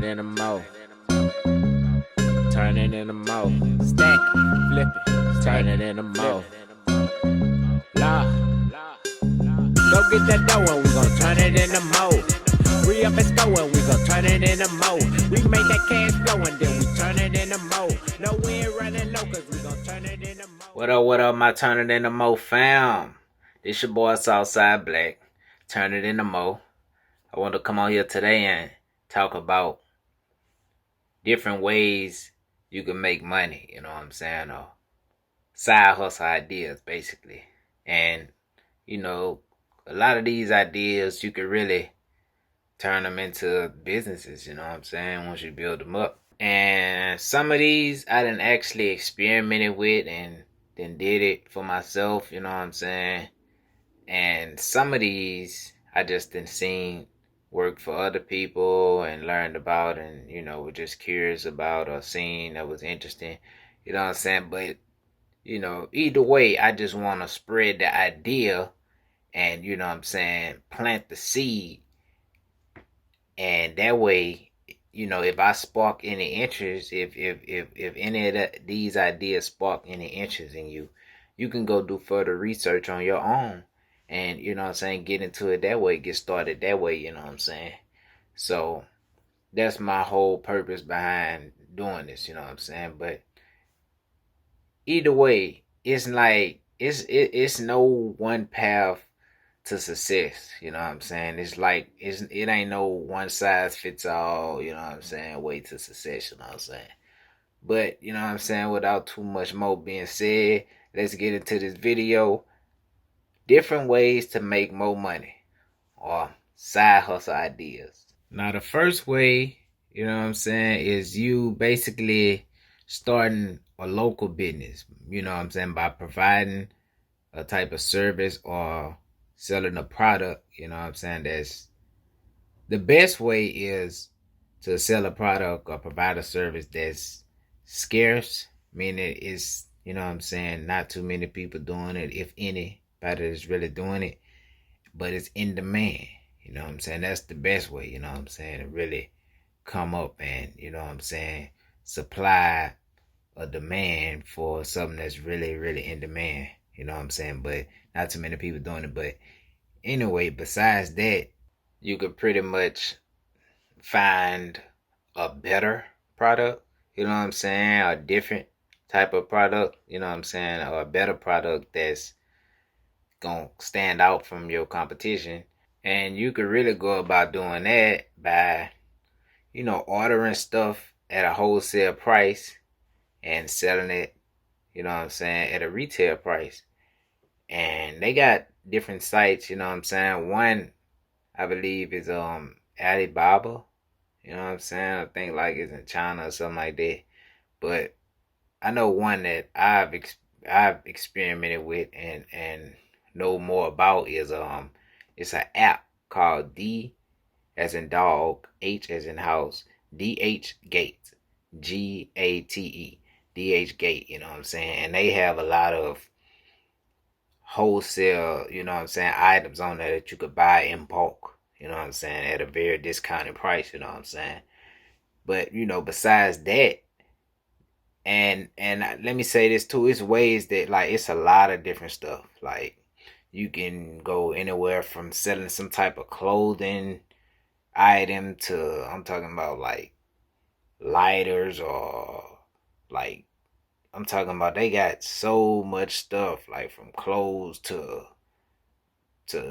in a mo. Turn it in a mo. Stack it, flip it, turn it in a mo. La. Go get that dough and we gon' turn it in a mo. Free up and go and we gon' turn it in a mo. We make that cash flow and then we turn it in a mo. No, we ain't running low cause we gon' turn it in a mo. What up, my turn it in a mo fam? This your boy Southside Black. Turn it in a mo. I want to come on here today and talk about different ways you can make money, you know what I'm saying, or side hustle ideas basically. And a lot of these ideas you can really turn them into businesses, you know what I'm saying, once you build them up. And some of these I done actually experimented with and then did it for myself, you know what I'm saying. And some of these I just done seen work for other people and learned about and, were just curious about or seen that was interesting. You know what I'm saying? But, either way, I just want to spread the idea and, plant the seed. And that way, if I spark any interest, if any of these ideas spark any interest in you, you can go do further research on your own. And, get into it that way, get started that way, you know what I'm saying? So, that's my whole purpose behind doing this, you know what I'm saying? But, either way, it's like, it's no one path to success, you know what I'm saying? It's like, it ain't no one size fits all, you know what I'm saying, way to success, you know what I'm saying? But, you know what I'm saying, without too much more being said, let's get into this video. Different ways to make more money or side hustle ideas. Now, the first way, you know what I'm saying, is you basically starting a local business, you know what I'm saying, by providing a type of service or selling a product, you know what I'm saying. That's the best way is to sell a product or provide a service that's scarce, meaning it's, you know what I'm saying, not too many people doing it, if anybody is really doing it, but it's in demand, you know what I'm saying. That's the best way, you know what I'm saying, to really come up and, you know what I'm saying, supply a demand for something that's really, really in demand, you know what I'm saying, but not too many people doing it. But anyway, besides that, you could pretty much find a better product, you know what I'm saying, a different type of product, you know what I'm saying, or a better product that's gonna stand out from your competition. And you could really go about doing that by, ordering stuff at a wholesale price and selling it, you know what I'm saying, at a retail price. And they got different sites, you know what I'm saying. One, I believe, is Alibaba, you know what I'm saying. I think like it's in China or something like that. But I know one that I've experimented with and know more about is it's an app called D as in dog, H as in house, DH Gate, GATE, DH Gate, you know what I'm saying? And they have a lot of wholesale, you know what I'm saying, items on there that you could buy in bulk, you know what I'm saying, at a very discounted price, you know what I'm saying? But, besides that, and let me say this too, it's ways that, like, it's a lot of different stuff. Like, you can go anywhere from selling some type of clothing item to, I'm talking about like lighters, or like, I'm talking about, they got so much stuff, like from clothes to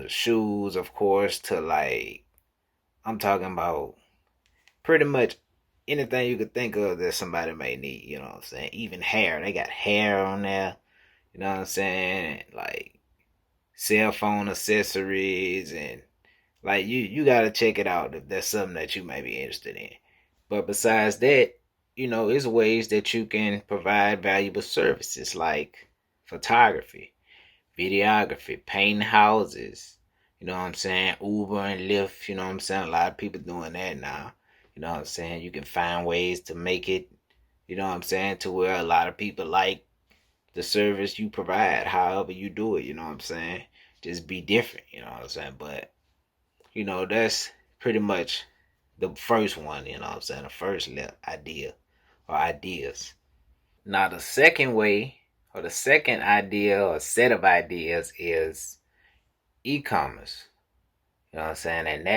shoes, of course, to like, I'm talking about pretty much anything you could think of that somebody may need, you know what I'm saying? Even hair. They got hair on there, you know what I'm saying? Like cell phone accessories, and like, you gotta check it out if that's something that you may be interested in. But besides that, it's ways that you can provide valuable services like photography, videography, painting houses, you know what I'm saying, Uber and Lyft, you know what I'm saying, a lot of people doing that now, you know what I'm saying. You can find ways to make it, you know what I'm saying, to where a lot of people like the service you provide, however you do it, you know what I'm saying. Just be different, you know what I'm saying. But, that's pretty much The first one, you know what I'm saying? The first idea or ideas. Now, the second way or the second idea or set of ideas is e commerce. You know what I'm saying? And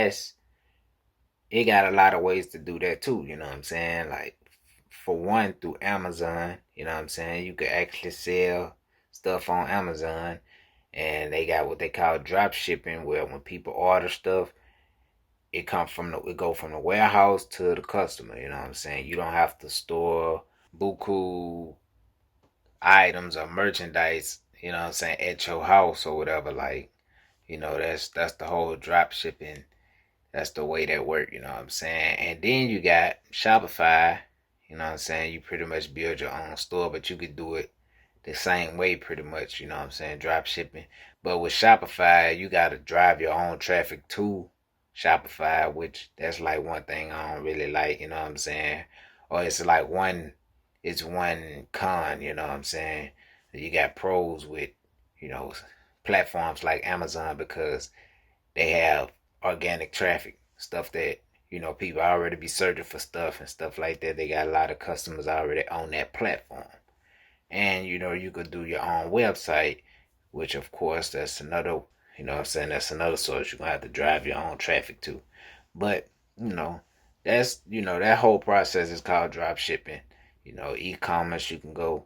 it got a lot of ways to do that too. You know what I'm saying? Like, for one, through Amazon, you know what I'm saying? You could actually sell stuff on Amazon, and they got what they call drop shipping, where when people order stuff, it go from the warehouse to the customer. You know what I'm saying? You don't have to store buku items or merchandise, you know what I'm saying, at your house or whatever. Like, that's the whole drop shipping. That's the way that work, you know what I'm saying? And then you got Shopify, you know what I'm saying? You pretty much build your own store, but you could do it the same way pretty much, you know what I'm saying? Drop shipping. But with Shopify, you got to drive your own traffic to Shopify, which that's like one thing I don't really like, you know what I'm saying? Or it's one con, you know what I'm saying? You got pros with, you know, platforms like Amazon because they have organic traffic, stuff that, people already be searching for stuff and stuff like that. They got a lot of customers already on that platform. And you could do your own website, which of course that's another, that's another source you're gonna have to drive your own traffic to. But, that's, that whole process is called drop shipping. E-commerce, you can go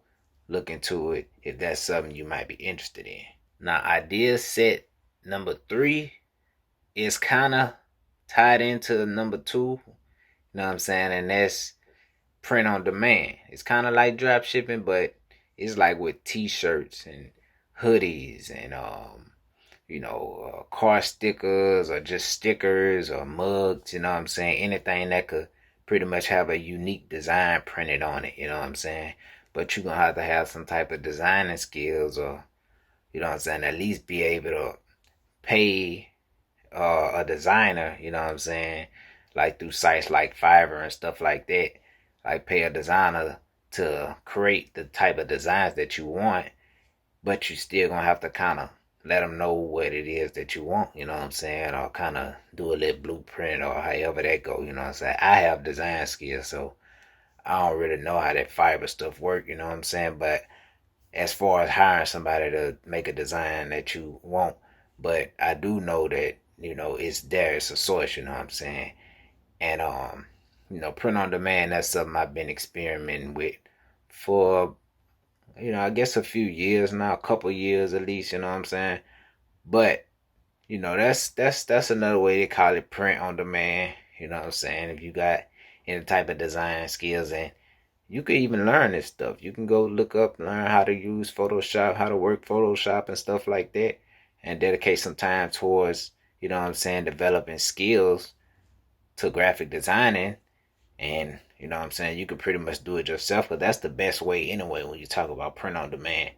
look into it if that's something you might be interested in. Now, idea set number 3 is kind of tied into number 2, you know what I'm saying? And that's print on demand. It's kind of like drop shipping, but it's like with t-shirts and hoodies and car stickers or just stickers or mugs, you know what I'm saying? Anything that could pretty much have a unique design printed on it, you know what I'm saying? But you're gonna have to have some type of designing skills, or you know what I'm saying, at least be able to pay a designer, you know what I'm saying, like through sites like Fiverr and stuff like that, like pay a designer to create the type of designs that you want, but you still gonna have to kind of let them know what it is that you want, you know what I'm saying, or kind of do a little blueprint or however that go, you know what I'm saying. I have design skills, so I don't really know how that Fiverr stuff work, you know what I'm saying, but as far as hiring somebody to make a design that you want, but I do know that it's there, it's a source, you know what I'm saying. And print on demand, that's something I've been experimenting with for I guess a few years now, a couple years at least, you know what I'm saying. But that's another way they call it, print on demand, you know what I'm saying. If you got any type of design skills, and you can even learn this stuff. You can go look up, learn how to use Photoshop, how to work Photoshop and stuff like that, and dedicate some time towards, you know what I'm saying, developing skills to graphic designing. And, you know what I'm saying, you can pretty much do it yourself, but that's the best way anyway when you talk about print on demand.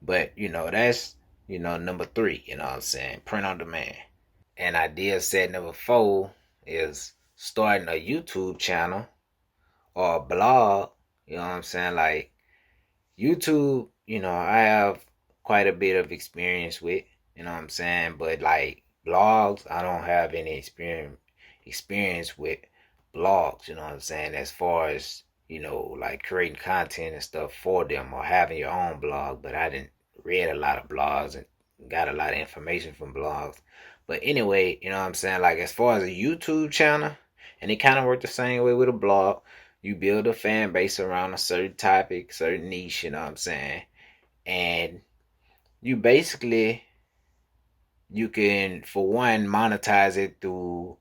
But, that's, number 3, you know what I'm saying, print on demand. And idea set number 4 is starting a YouTube channel or a blog, you know what I'm saying? Like YouTube, I have quite a bit of experience with, you know what I'm saying? But like blogs, I don't have any experience with blogs, you know what I'm saying? As far as, like creating content and stuff for them or having your own blog, but I didn't read a lot of blogs and got a lot of information from blogs. But anyway, you know what I'm saying? Like as far as a YouTube channel, and it kind of worked the same way with a blog. You build a fan base around a certain topic, certain niche, you know what I'm saying? And you basically, you can, for one, monetize it through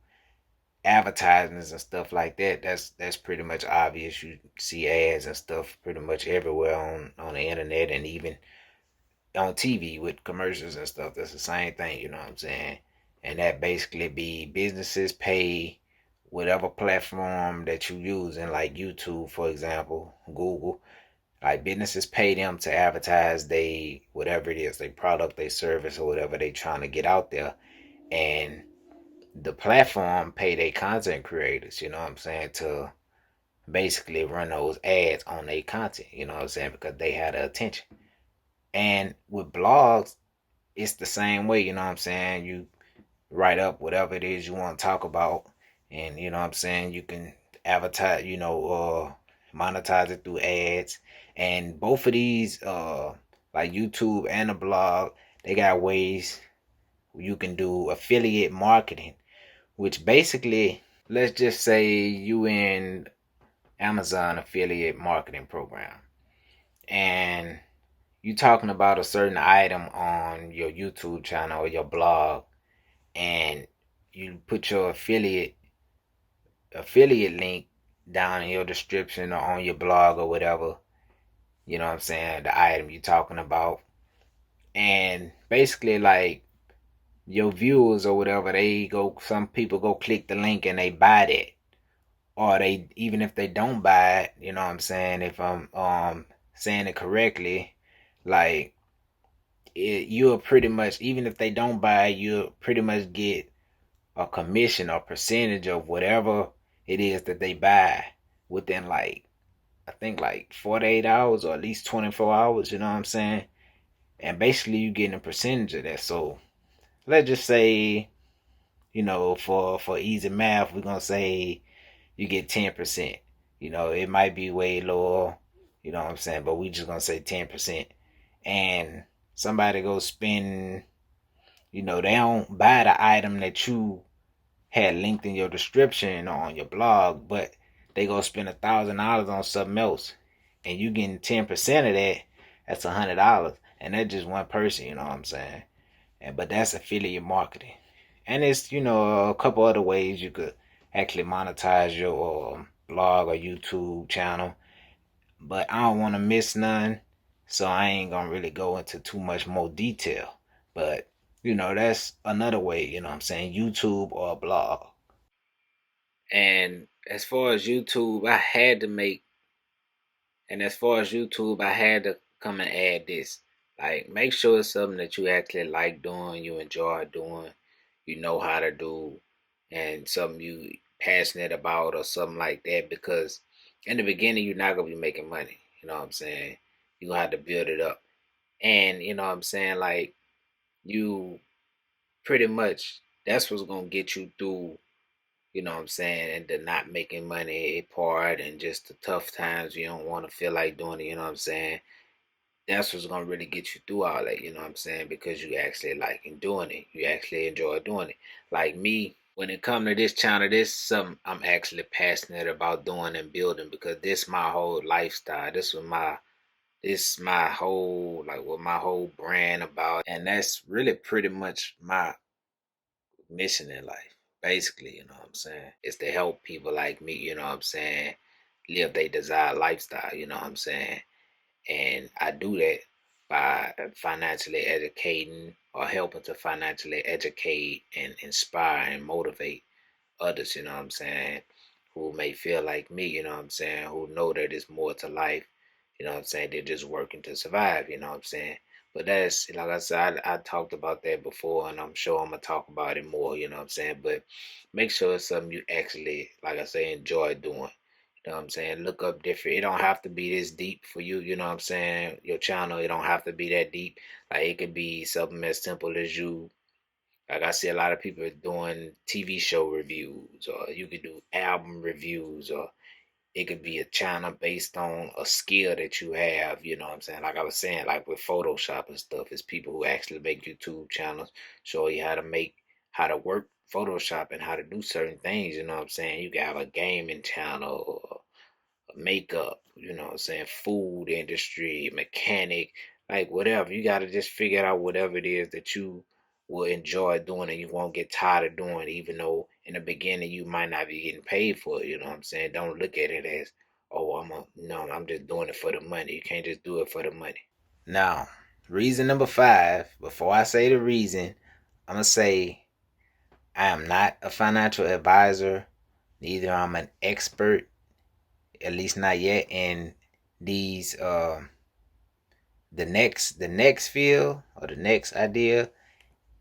advertisements and stuff like that. That's pretty much obvious. You see ads and stuff pretty much everywhere on the internet, and even on TV with commercials and stuff. That's the same thing, you know what I'm saying? And that basically be businesses pay whatever platform that you using, like YouTube, for example, Google. Like businesses pay them to advertise they whatever it is, they product, they service, or whatever they trying to get out there. And the platform pay their content creators, you know what I'm saying, to basically run those ads on their content, you know what I'm saying, because they had the attention. And with blogs, it's the same way, you know what I'm saying. You write up whatever it is you want to talk about, and you know what I'm saying, you can advertise, monetize it through ads. And both of these, like YouTube and a blog, they got ways you can do affiliate marketing, which basically, let's just say you in Amazon affiliate marketing program, and you talking about a certain item on your YouTube channel or your blog, and you put your affiliate link down in your description or on your blog or whatever, you know what I'm saying, the item you're talking about. And basically, like, your viewers or whatever, some people go click the link and they buy that. Or they, even if they don't buy it, you know what I'm saying, if I'm saying it correctly, like, you'll pretty much, even if they don't buy it, you'll pretty much get a commission or percentage of whatever it is that they buy within, like, I think like 48 hours or at least 24 hours, you know what I'm saying? And basically you getting a percentage of that. So let's just say, for easy math, we're gonna say you get 10%. It might be way lower, you know what I'm saying, but we just gonna say 10%. And somebody go spend, they don't buy the item that you had linked in your description or on your blog, but they go spend $1,000 on something else, and you getting 10% of that. That's $100, and that's just one person. You know what I'm saying? But that's affiliate marketing, and it's a couple other ways you could actually monetize your blog or YouTube channel. But I don't want to miss none, so I ain't gonna really go into too much more detail. But that's another way. You know what I'm saying? YouTube or a blog. And as far as YouTube, I had to make, and as far as YouTube, I had to come and add this. Like, make sure it's something that you actually like doing, you enjoy doing, you know how to do, and something you passionate about or something like that. Because in the beginning, you're not gonna be making money. You know what I'm saying? You gonna have to build it up, and you know what I'm saying. Like, you pretty much, that's what's gonna get you through, you know what I'm saying, and the not making money part and just the tough times you don't want to feel like doing it, you know what I'm saying? That's what's gonna really get you through all that, you know what I'm saying? Because you actually like doing it. You actually enjoy doing it. Like me, when it comes to this channel, this is something I'm actually passionate about doing and building, because this my whole lifestyle. This my whole, like, what my whole brand about, and that's really pretty much my mission in life. Basically, you know what I'm saying? It's to help people like me, you know what I'm saying, live their desired lifestyle, you know what I'm saying? And I do that by financially educating, or helping to financially educate and inspire and motivate others, you know what I'm saying, who may feel like me, you know what I'm saying, who know that there's more to life, you know what I'm saying, they're just working to survive, you know what I'm saying. But that's, like I said, I talked about that before, and I'm sure I'm gonna talk about it more, you know what I'm saying. But make sure it's something you actually, like I say, enjoy doing. You know what I'm saying? Look up different. It don't have to be this deep for you, you know what I'm saying? Your channel, it don't have to be that deep. Like, it could be something as simple as you, like, I see a lot of people doing TV show reviews, or you could do album reviews, or it could be a channel based on a skill that you have, you know what I'm saying? Like I was saying, like with Photoshop and stuff, it's people who actually make YouTube channels, show you how to work Photoshop and how to do certain things, you know what I'm saying? You can have a gaming channel, or makeup, you know what I'm saying, food industry, mechanic, like whatever. You got to just figure out whatever it is that you will enjoy doing and you won't get tired of doing, even though in the beginning you might not be getting paid for it, you know what I'm saying? Don't look at it as, oh, no, I'm just doing it for the money. You can't just do it for the money. Now, reason number 5, before I say the reason, I'm going to say I am not a financial advisor, neither I'm an expert, at least not yet, in these the next field or the next idea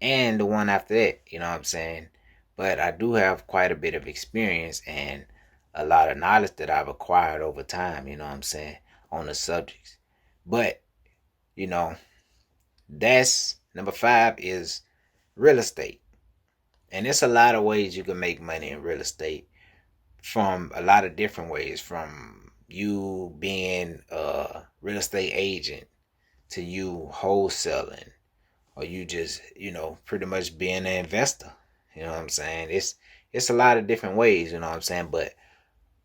and the one after that, you know what I'm saying? But I do have quite a bit of experience and a lot of knowledge that I've acquired over time, you know what I'm saying, on the subjects. But, you know, that's number 5 is real estate. And it's a lot of ways you can make money in real estate, from a lot of different ways, from you being a real estate agent to you wholesaling, or you just, pretty much being an investor. You know what I'm saying? It's a lot of different ways, you know what I'm saying? But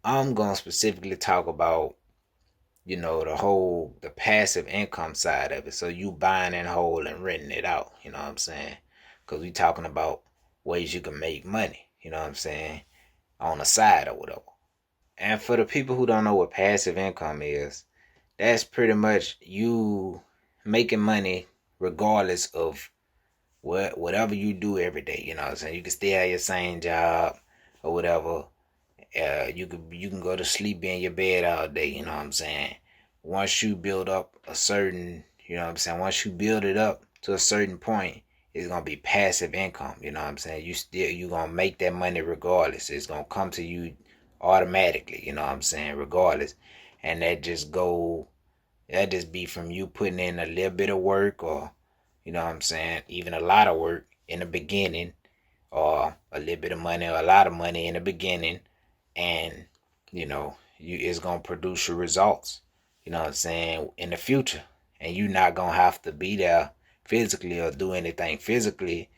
I'm gonna specifically talk about, the passive income side of it. So you buying and whole and renting it out, you know what I'm saying? Because we talking about ways you can make money, you know what I'm saying, on the side or whatever. And for the people who don't know what passive income is, that's pretty much you making money regardless of whatever you do every day. You know what I'm saying? You can still have your same job or whatever. You can go to sleep in your bed all day. You know what I'm saying? Once you build up a certain, you know what I'm saying? Once you build it up to a certain point, it's gonna be passive income. You know what I'm saying? You gonna make that money regardless. It's gonna come to you automatically. You know what I'm saying? Regardless, and that just be from you putting in a little bit of work, or you know what I'm saying, even a lot of work in the beginning, or a little bit of money or a lot of money in the beginning, and it's gonna produce your results, you know what I'm saying, in the future. And you're not gonna have to be there physically or do anything physically,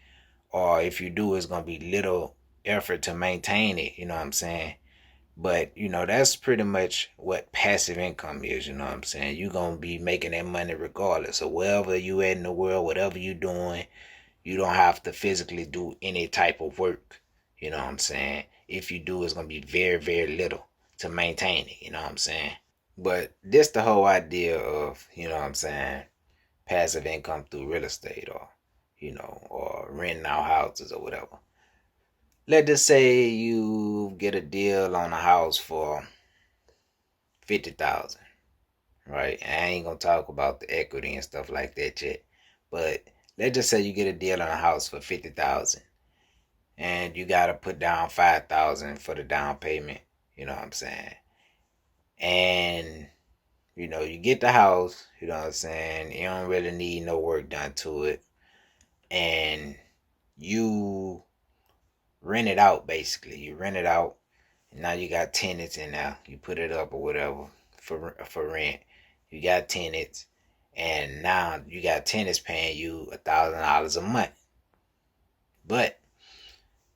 or if you do, it's gonna be little effort to maintain it, you know what I'm saying. But that's pretty much what passive income is, you know what I'm saying. You're gonna be making that money regardless of wherever you at in the world, whatever you doing. You don't have to physically do any type of work. You know what I'm saying? If you do, it's gonna be very, very little to maintain it, you know what I'm saying? But this the whole idea of, you know what I'm saying, passive income through real estate, or or renting out houses or whatever. Let's just say you get a deal on a house for 50,000, right? I ain't gonna talk about the equity and stuff like that yet, but let's just say you get a deal on a house for 50,000, and you gotta put down 5,000 for the down payment. You know what I'm saying? And you get the house. You know what I'm saying? You don't really need no work done to it, and you rent it out. Basically, you rent it out. And now you got tenants in there. You put it up or whatever for rent. You got tenants, and now you got tenants paying you $1,000 a month. But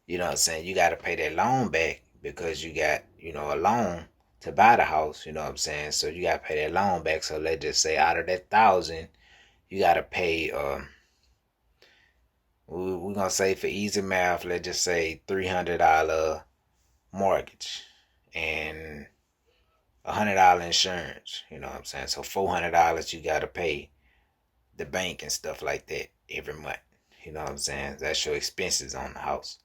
you know what I'm saying, you got to pay that loan back, because you got a loan to buy the house. You know what I'm saying, so you got to pay that loan back. So let's just say out of that 1,000, you got to pay. We're gonna say, for easy math, let's just say $300 mortgage and $100 insurance. You know what I'm saying? So $400 you gotta pay the bank and stuff like that every month. You know what I'm saying? That's your expenses on the house.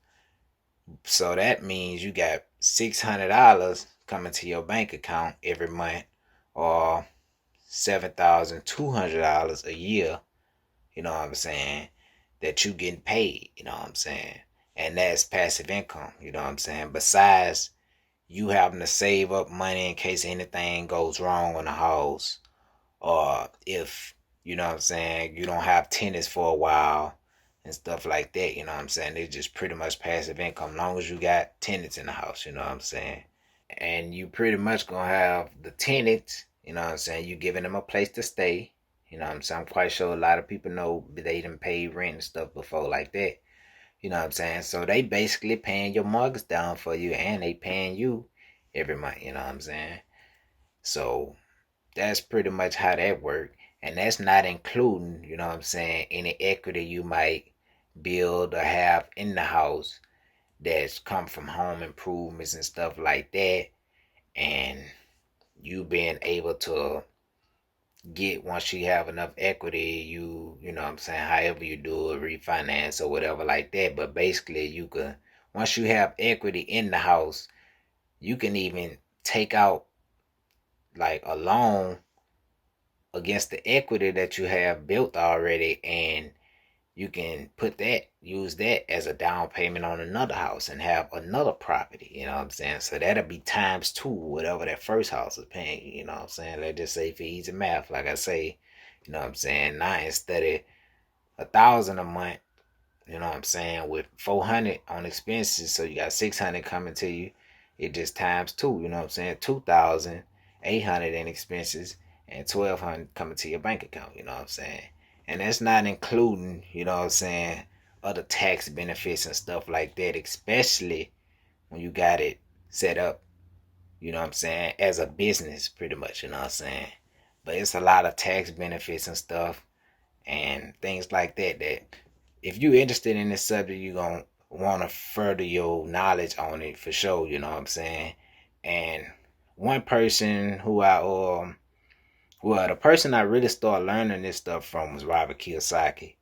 So that means you got $600 coming to your bank account every month, or $7,200 a year. You know what I'm saying? That you getting paid. You know what I'm saying? And that's passive income. You know what I'm saying? Besides you having to save up money in case anything goes wrong on the house, or if you know what I'm saying, you don't have tenants for a while and stuff like that. You know what I'm saying? It's just pretty much passive income, long as you got tenants in the house. You know what I'm saying? And you pretty much gonna have the tenants. You know what I'm saying? You giving them a place to stay. You know what I'm saying? I'm quite sure a lot of people know they didn't pay rent and stuff before like that. You know what I'm saying? So they basically paying your mortgage down for you, and they paying you every month. You know what I'm saying? So that's pretty much how that works. And that's not including, you know what I'm saying, any equity you might build or have in the house that's come from home improvements and stuff like that. And you being able to get, once you have enough equity, you know what I'm saying, however you do it, refinance or whatever like that. But basically you can, once you have equity in the house, you can even take out like a loan against the equity that you have built already, and you can use that as a down payment on another house and have another property. You know what I'm saying? So that'll be times two whatever that first house is paying you. You know what I'm saying? Let's just say, for easy math, like I say, you know what I'm saying, now instead of 1,000 a month, You know what I'm saying? With 400 on expenses, so you got 600 coming to you. It just times two. You know what I'm saying? 2,800 in expenses and 1,200 coming to your bank account. You know what I'm saying? And that's not including, you know what I'm saying, other tax benefits and stuff like that. Especially when you got it set up, you know what I'm saying, as a business, pretty much. You know what I'm saying? But it's a lot of tax benefits and stuff and things like that if you're interested in this subject, you're going to want to further your knowledge on it for sure, you know what I'm saying? And one person the person I really started learning this stuff from was Robert Kiyosaki.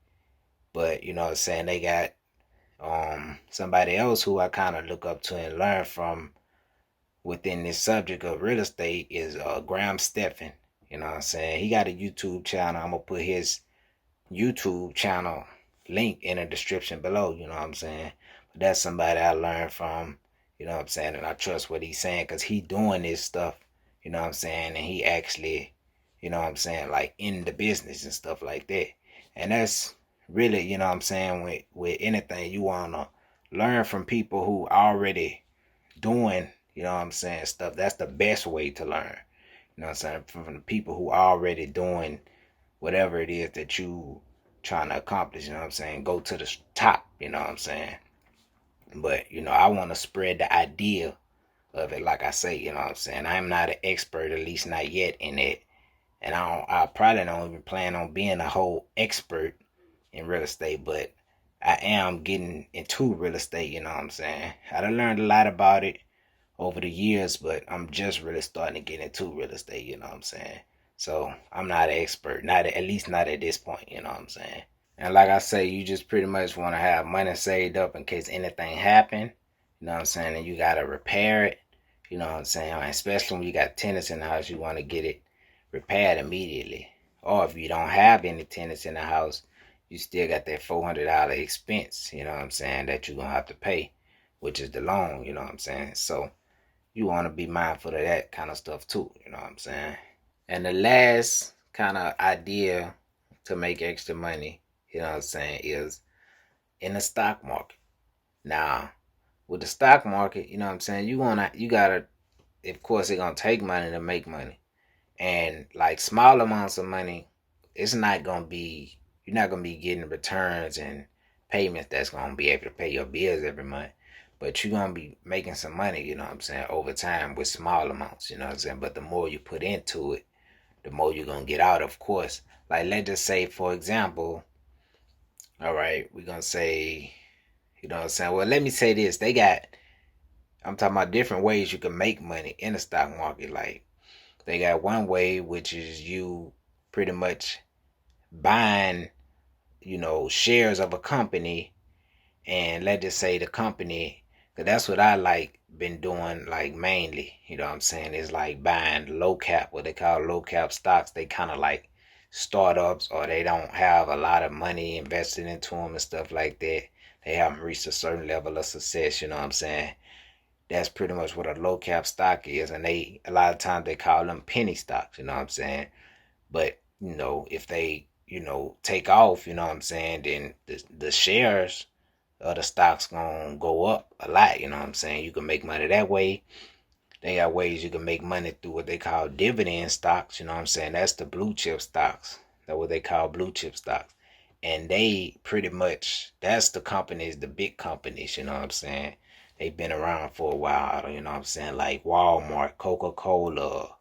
But, you know what I'm saying, they got somebody else who I kind of look up to and learn from within this subject of real estate is Graham Stephan. You know what I'm saying? He got a YouTube channel. I'm going to put his YouTube channel link in the description below, you know what I'm saying? But that's somebody I learned from, you know what I'm saying? And I trust what he's saying because he doing this stuff, you know what I'm saying? And he actually, you know what I'm saying, like in the business and stuff like that. And that's really, you know what I'm saying, with anything you want to learn from people who already doing, you know what I'm saying, stuff. That's the best way to learn, you know what I'm saying, from the people who already doing whatever it is that you trying to accomplish, you know what I'm saying? Go to the top, you know what I'm saying? But, you know, I want to spread the idea of it, like I say, you know what I'm saying? I'm not an expert, at least not yet in it. And I probably don't even plan on being a whole expert in real estate, but I am getting into real estate, you know what I'm saying? I done learned a lot about it over the years, but I'm just really starting to get into real estate, you know what I'm saying? So I'm not an expert, not at least not at this point, you know what I'm saying? And like I say, you just pretty much want to have money saved up in case anything happen, you know what I'm saying? And you got to repair it, you know what I'm saying? And especially when you got tenants in the house, you want to get it repaired immediately. Or if you don't have any tenants in the house, you still got that $400 expense, you know what I'm saying, that you're going to have to pay, which is the loan, you know what I'm saying? So you want to be mindful of that kind of stuff too, you know what I'm saying? And the last kind of idea to make extra money, you know what I'm saying, is in the stock market. Now, with the stock market, you know what I'm saying, you gotta, of course, it's gonna take money to make money. And like small amounts of money, it's not gonna be, you're not gonna be getting returns and payments that's gonna be able to pay your bills every month. But you're gonna be making some money, you know what I'm saying, over time with small amounts, you know what I'm saying. But the more you put into it, the more you're gonna get out, of course. Like let's just say, for example, all right, we're gonna say, you know what I'm saying? Well, let me say this. I'm talking about different ways you can make money in the stock market. Like they got one way, which is you pretty much buying, you know, shares of a company, and let's just say the company, cause that's what I like been doing, like mainly, you know what I'm saying, is like buying low cap, what they call low cap stocks. They kind of like startups, or they don't have a lot of money invested into them and stuff like that. They haven't reached a certain level of success, you know what I'm saying. That's pretty much what a low cap stock is, and they a lot of times they call them penny stocks, you know what I'm saying. But you know, if they, you know, take off, you know what I'm saying, then the shares of the stocks gonna go up a lot, you know what I'm saying. You can make money that way. They got ways you can make money through what they call dividend stocks, you know what I'm saying. That's the blue chip stocks. That's what they call blue chip stocks. And they pretty much, that's the companies, the big companies, you know what I'm saying. They've been around for a while, you know what I'm saying, like Walmart, Coca-Cola,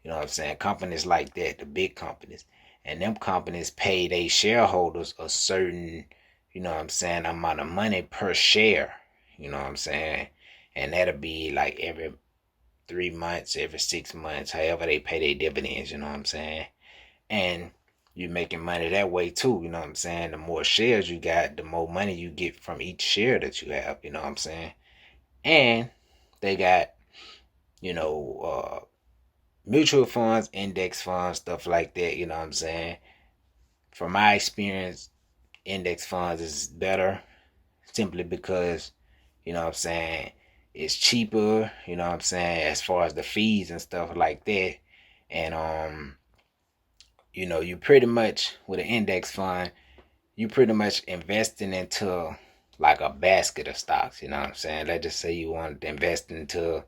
you know what I'm saying, companies like that, the big companies. And them companies pay their shareholders a certain, you know what I'm saying, amount of money per share, you know what I'm saying. And that'll be like every 3 months, every 6 months, however they pay their dividends, you know what I'm saying. And you're making money that way too, you know what I'm saying. The more shares you got, the more money you get from each share that you have, you know what I'm saying. And they got, you know, mutual funds, index funds, stuff like that, you know what I'm saying. From my experience, index funds is better simply because, you know what I'm saying, it's cheaper, you know what I'm saying, as far as the fees and stuff like that. And you know, you pretty much with an index fund, you pretty much investing into like a basket of stocks, you know what I'm saying? Let's just say you want to invest into,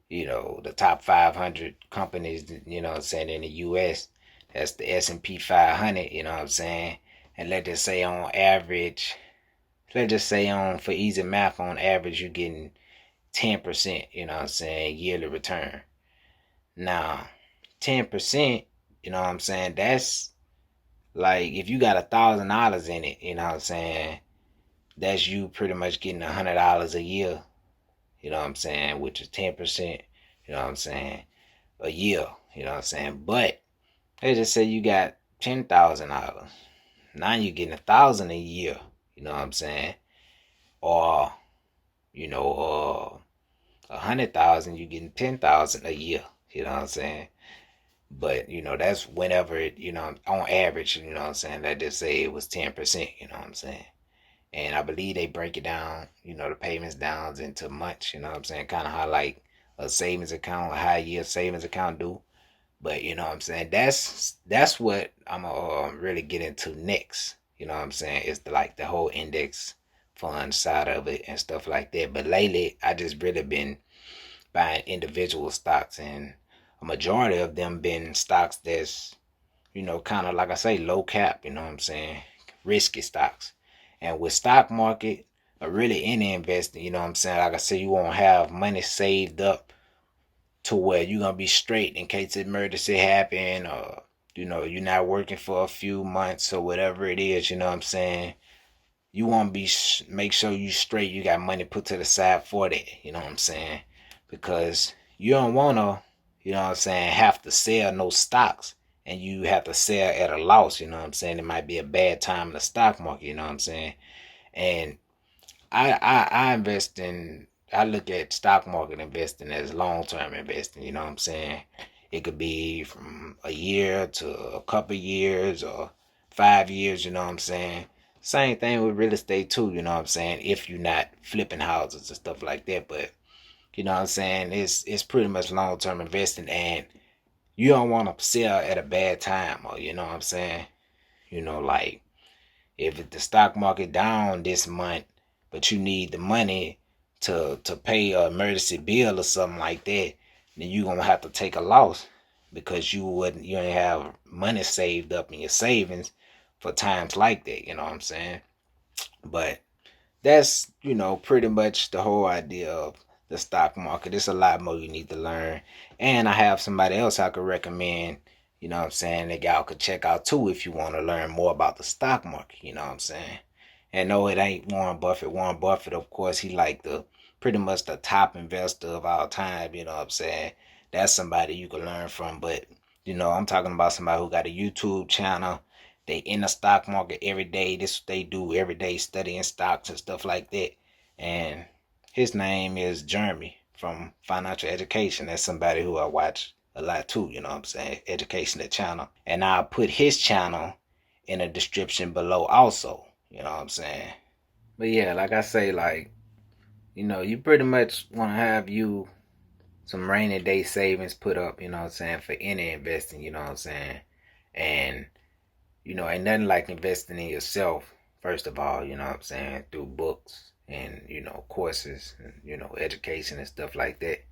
the top 500 companies, you know what I'm saying, in the US. That's the S&P 500, you know what I'm saying? And let's just say on average, for easy math, on average, you're getting 10%, you know what I'm saying, yearly return. Now, 10%, you know what I'm saying, that's like if you got $1,000 in it, you know what I'm saying, that's you pretty much getting $100 a year, you know what I'm saying, which is 10%, you know what I'm saying, a year, you know what I'm saying. But they just say you got $10,000. Now you're getting 1,000 a year, you know what I'm saying, or you know, 100,000, you're getting 10,000 a year, you know what I'm saying. But that's whenever it, on average, you know what I'm saying. That just say it was 10%, you know what I'm saying. And I believe they break it down, the payments down into months, you know what I'm saying? Kind of how like a savings account, a high yield savings account do. But you know what I'm saying? That's what I'm gonna really get into next. You know what I'm saying? It's like the whole index fund side of it and stuff like that. But lately, I just really been buying individual stocks, and a majority of them been stocks that's kind of like I say, low cap. You know what I'm saying? Risky stocks. And with stock market, or really any investing, you know what I'm saying? Like I said, you won't have money saved up to where you're gonna be straight in case emergency happen, or you're not working for a few months or whatever it is. You know what I'm saying? You want to make sure you straight. You got money put to the side for that. You know what I'm saying? Because you don't wanna, you know what I'm saying, have to sell no stocks, and you have to sell at a loss. You know what I'm saying? It might be a bad time in the stock market. You know what I'm saying? And I invest in. I look at stock market investing as long term investing. You know what I'm saying? It could be from a year to a couple years or 5 years. You know what I'm saying? Same thing with real estate too. You know what I'm saying? If you're not flipping houses and stuff like that, but you know what I'm saying? It's pretty much long term investing, and you don't want to sell at a bad time, or you know what I'm saying? Like if the stock market down this month, but you need the money to pay an emergency bill or something like that, then you gonna have to take a loss because you ain't have money saved up in your savings for times like that. You know what I'm saying? But that's pretty much the whole idea of the stock market. It's a lot more you need to learn, and I have somebody else I could recommend, you know what I'm saying, that y'all could check out too if you want to learn more about the stock market. You know what I'm saying? And no, it ain't Warren Buffett. Warren Buffett, of course, he like the pretty much the top investor of all time. You know what I'm saying? That's somebody you can learn from. But I'm talking about somebody who got a YouTube channel. They in the stock market every day. This what they do every day, studying stocks and stuff like that. And his name is Jeremy from Financial Education. That's somebody who I watch a lot too. You know what I'm saying? Education channel. And I'll put his channel in the description below also. You know what I'm saying? But yeah, like I say, like, you pretty much want to have you some rainy day savings put up, you know what I'm saying, for any investing, you know what I'm saying? And, ain't nothing like investing in yourself, first of all, you know what I'm saying, through books and, courses and, education and stuff like that.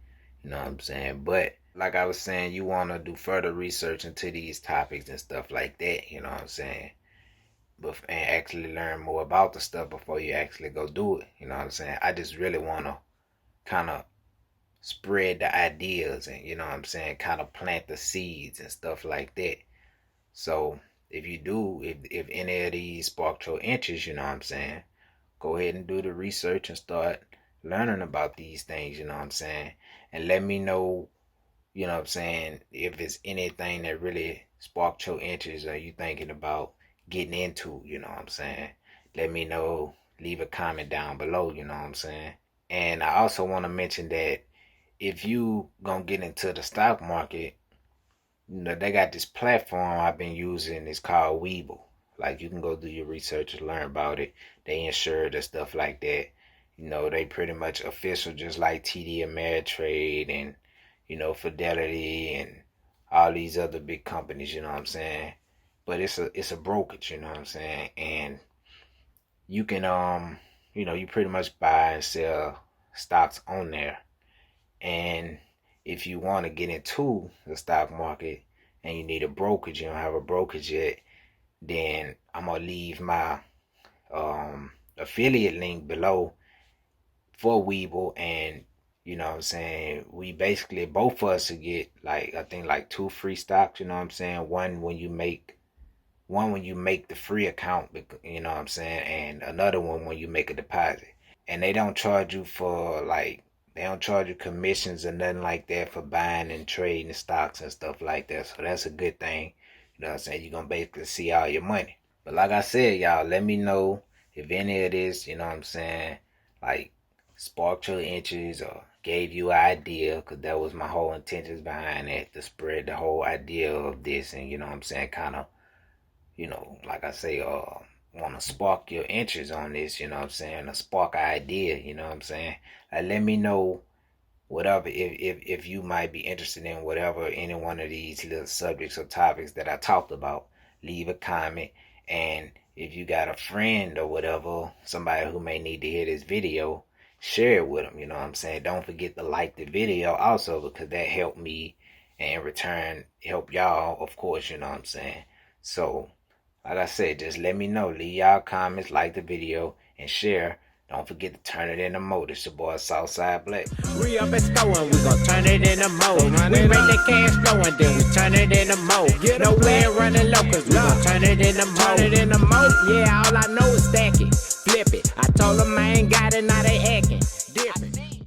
You know what I'm saying? But like I was saying, you want to do further research into these topics and stuff like that, you know what I'm saying? But and actually learn more about the stuff before you actually go do it. You know what I'm saying? I just really want to kind of spread the ideas and, you know what I'm saying, kind of plant the seeds and stuff like that. So if you do, if any of these spark your interest, you know what I'm saying, go ahead and do the research and start learning about these things, you know what I'm saying, and let me know, you know what I'm saying, if it's anything that really sparked your interest or you thinking about getting into, you know what I'm saying. Let me know. Leave a comment down below, you know what I'm saying. And I also want to mention that if you gonna get into the stock market, they got this platform I've been using. It's called Webull. Like you can go do your research and learn about it. They insure the stuff like that. They pretty much official, just like TD Ameritrade and Fidelity and all these other big companies. You know what I'm saying? but it's a brokerage, you know what I'm saying? And you can you pretty much buy and sell stocks on there. And if you want to get into the stock market and you need a brokerage, you don't have a brokerage yet, then I'm gonna leave my affiliate link below for Webull. And you know what I'm saying, we basically both of us to get like, I think like 2 free stocks, you know what I'm saying, one when you make the free account, you know what I'm saying, and another one when you make a deposit. And they don't charge you for like, they don't charge you commissions or nothing like that for buying and trading stocks and stuff like that. So that's a good thing. You know what I'm saying? You're gonna basically see all your money. But like I said, y'all, let me know if any of this, you know what I'm saying, like sparked your interest or gave you an idea, because that was my whole intentions behind it, to spread the whole idea of this. And you know what I'm saying, kind of, like I say, want to spark your interest on this, you know what I'm saying, a spark idea, you know what I'm saying. Like, let me know whatever, if you might be interested in whatever, any one of these little subjects or topics that I talked about. Leave a comment. And if you got a friend or whatever, somebody who may need to hear this video, share it with them, you know what I'm saying. Don't forget to like the video also, because that helped me, and in return help y'all, of course, you know what I'm saying. So like I said, just let me know. Leave y'all comments, like the video, and share. Don't forget to turn it into mode. It's your boy Southside Black. We up and going, we gon' turn it into mode. We make the cash flowing, then we turn it into mode. Nowhere running low, cause we gon' turn it into mode. Yeah, all I know is stack it, flip it. I told them I ain't got it, now they hacking. Dip it.